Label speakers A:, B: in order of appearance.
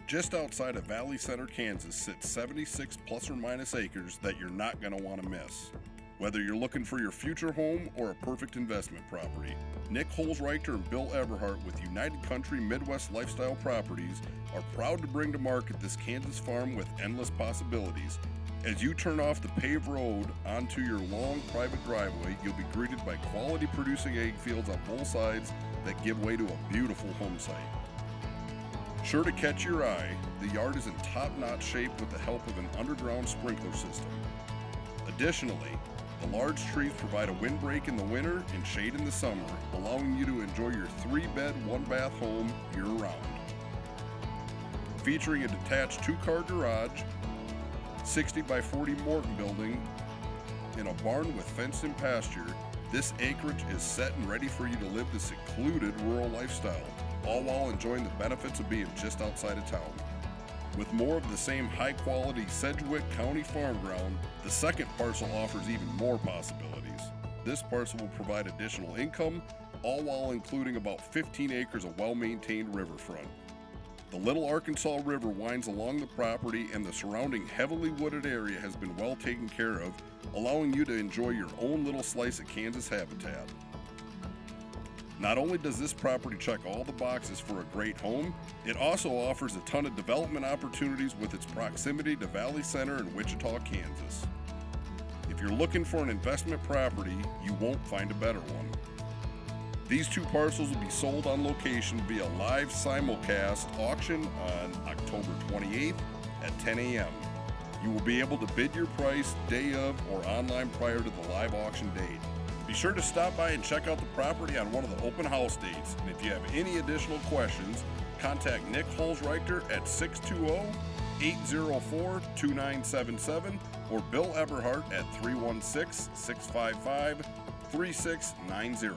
A: Just outside of Valley Center, Kansas sits 76 plus or minus acres that you're not going to want to miss. Whether you're looking for your future home or a perfect investment property, Nick Holzreichter and Bill Eberhardt with United Country Midwest Lifestyle Properties are proud to bring to market this Kansas farm with endless possibilities. As you turn off the paved road onto your long private driveway, you'll be greeted by quality producing egg fields on both sides that give way to a beautiful home site. Sure to catch your eye, the yard is in top-notch shape with the help of an underground sprinkler system. Additionally, the large trees provide a windbreak in the winter and shade in the summer, allowing you to enjoy your 3-bed, 1-bath home year-round. Featuring a detached 2-car garage, 60 by 40 Morton Building, in a barn with fenced-in pasture, this acreage is set and ready for you to live the secluded rural lifestyle, all while enjoying the benefits of being just outside of town. With more of the same high-quality Sedgwick County farm ground, the second parcel offers even more possibilities. This parcel will provide additional income, all while including about 15 acres of well-maintained riverfront. The Little Arkansas River winds along the property, and the surrounding heavily wooded area has been well taken care of, allowing you to enjoy your own little slice of Kansas habitat. Not only does this property check all the boxes for a great home, it also offers a ton of development opportunities with its proximity to Valley Center in Wichita, Kansas. If you're looking for an investment property, you won't find a better one. These 2 parcels will be sold on location via live simulcast auction on October 28th at 10 a.m. You will be able to bid your price day of or online prior to the live auction date. Be sure to stop by and check out the property on one of the open house dates. And if you have any additional questions, contact Nick Holzreichter at 620-804-2977 or Bill Eberhardt at 316-655-3690.